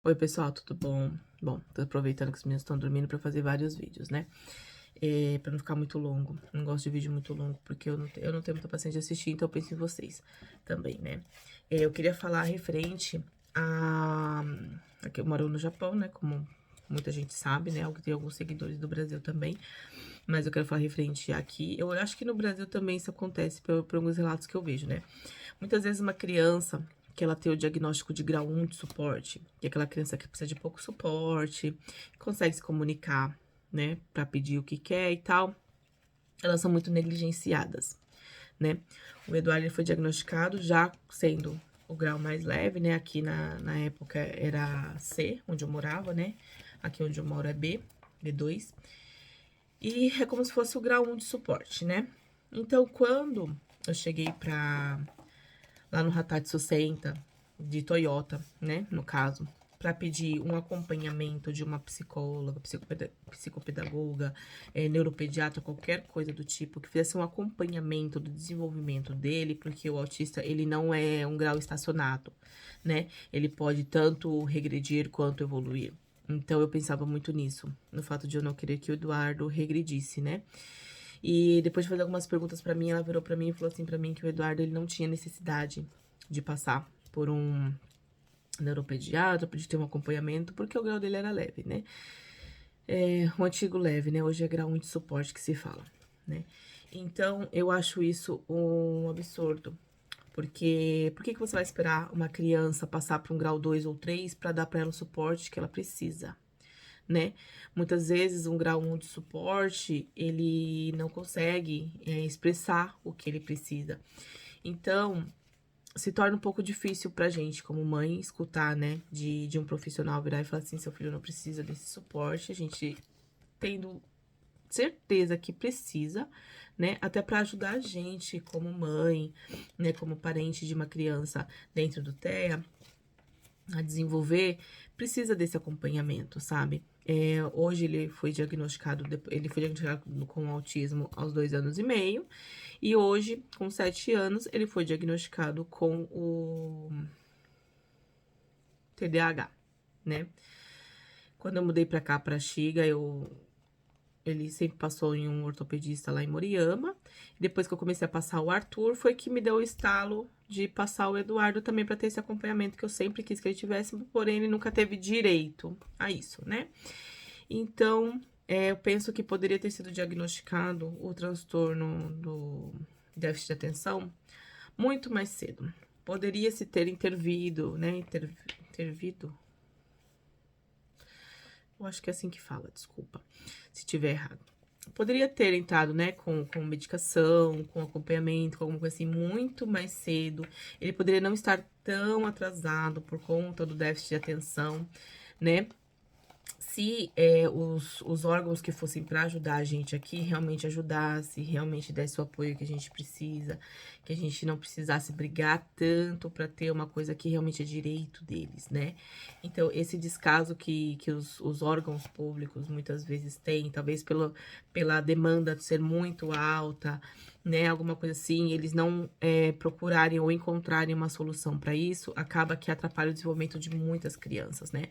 Oi, pessoal, tudo bom? Bom, tô aproveitando que os meninos estão dormindo pra fazer vários vídeos, né? Pra não ficar muito longo. Não gosto de vídeo muito longo, porque eu não tenho muita paciência de assistir, então eu penso em vocês também, né? Eu queria falar referente a... Aqui eu moro no Japão, né? Como muita gente sabe, né? Tem alguns seguidores do Brasil também. Mas eu quero falar referente aqui. Eu acho que no Brasil também isso acontece por alguns relatos que eu vejo, né? Muitas vezes uma criança que ela tem o diagnóstico de grau 1 de suporte, que é aquela criança que precisa de pouco suporte, consegue se comunicar, né, para pedir o que quer e tal, elas são muito negligenciadas, né? O Eduardo ele foi diagnosticado já sendo o grau mais leve, né? Aqui na época era C, onde eu morava, né? Aqui onde eu moro é B, B2. E é como se fosse o grau 1 de suporte, né? Então, quando eu cheguei lá no Hatatsu Center de Toyota, né, no caso, para pedir um acompanhamento de uma psicóloga, psicopedagoga, neuropediatra, qualquer coisa do tipo, que fizesse um acompanhamento do desenvolvimento dele, porque o autista, ele não é um grau estacionado, né? Ele pode tanto regredir quanto evoluir. Então, eu pensava muito nisso, no fato de eu não querer que o Eduardo regredisse, né? E depois de fazer algumas perguntas pra mim, ela virou pra mim e falou assim pra mim que o Eduardo ele não tinha necessidade de passar por um neuropediatra, de ter um acompanhamento, porque o grau dele era leve, né? O antigo leve, né? Hoje é grau 1 de suporte que se fala, né? Então, eu acho isso um absurdo. Porque por que você vai esperar uma criança passar por um grau 2 ou 3 para dar para ela o suporte que ela precisa? Né? Muitas vezes um grau 1 de suporte, ele não consegue expressar o que ele precisa. Então, se torna um pouco difícil pra gente, como mãe, escutar, né, de um profissional virar e falar assim, seu filho não precisa desse suporte, a gente tendo certeza que precisa, né, até para ajudar a gente como mãe, né, como parente de uma criança dentro do TEA, a desenvolver, precisa desse acompanhamento, sabe? Hoje ele foi diagnosticado com autismo aos 2 anos e meio, e hoje, com 7 anos, ele foi diagnosticado com o TDAH, né? Quando eu mudei pra cá, pra Xiga, ele sempre passou em um ortopedista lá em Moriyama. Depois que eu comecei a passar o Arthur, foi que me deu o estalo de passar o Eduardo também para ter esse acompanhamento que eu sempre quis que ele tivesse, porém ele nunca teve direito a isso, né? Então, eu penso que poderia ter sido diagnosticado o transtorno do déficit de atenção muito mais cedo. Poderia se ter intervido, né? Intervido? Eu acho que é assim que fala, desculpa, se tiver errado. Poderia ter entrado, né, com medicação, com acompanhamento, com alguma coisa assim, muito mais cedo. Ele poderia não estar tão atrasado por conta do déficit de atenção, né? Se os órgãos que fossem para ajudar a gente aqui realmente ajudasse, realmente desse o apoio que a gente precisa, que a gente não precisasse brigar tanto para ter uma coisa que realmente é direito deles, né? Então, esse descaso que os órgãos públicos muitas vezes têm, talvez pela demanda de ser muito alta, né? Alguma coisa assim, eles não procurarem ou encontrarem uma solução para isso, acaba que atrapalha o desenvolvimento de muitas crianças, né?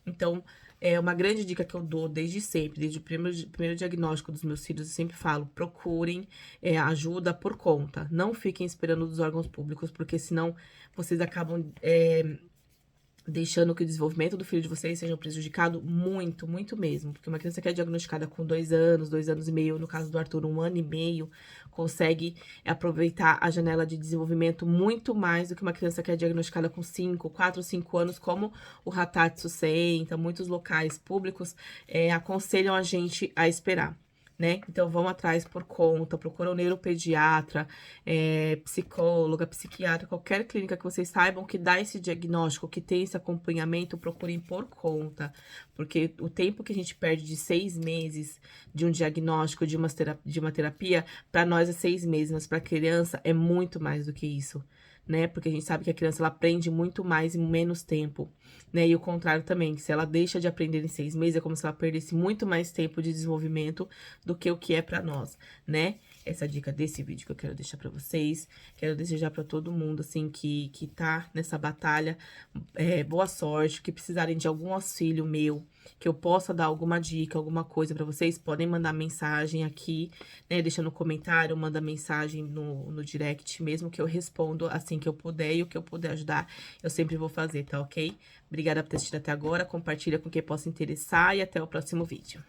Então, é uma grande dica que eu dou desde sempre, desde o primeiro diagnóstico dos meus filhos, eu sempre falo, procurem ajuda por conta. Não fiquem esperando dos órgãos públicos, porque senão vocês acabam deixando que o desenvolvimento do filho de vocês seja prejudicado muito, muito mesmo. Porque uma criança que é diagnosticada com 2 anos, 2 anos e meio, no caso do Arthur, 1 ano e meio, consegue aproveitar a janela de desenvolvimento muito mais do que uma criança que é diagnosticada com 4, 5 anos, como o Hatatsu Center, muitos locais públicos aconselham a gente a esperar. Né? Então, vão atrás por conta, procuram neuropediatra, psicóloga, psiquiatra, qualquer clínica que vocês saibam que dá esse diagnóstico, que tem esse acompanhamento, procurem por conta. Porque o tempo que a gente perde de 6 meses de um diagnóstico, de uma terapia, para nós é 6 meses, mas para a criança é muito mais do que isso. Né? Porque a gente sabe que a criança ela aprende muito mais em menos tempo, né? E o contrário também, que se ela deixa de aprender em 6 meses, é como se ela perdesse muito mais tempo de desenvolvimento do que o que é para nós, né? essa dica desse vídeo que eu quero deixar pra vocês. Quero desejar pra todo mundo, assim, que tá nessa batalha, boa sorte, que precisarem de algum auxílio meu, que eu possa dar alguma dica, alguma coisa pra vocês, podem mandar mensagem aqui, né, deixa no comentário, manda mensagem no direct mesmo, que eu respondo assim que eu puder, e o que eu puder ajudar, eu sempre vou fazer, tá ok? Obrigada por ter assistido até agora, compartilha com quem possa interessar e até o próximo vídeo.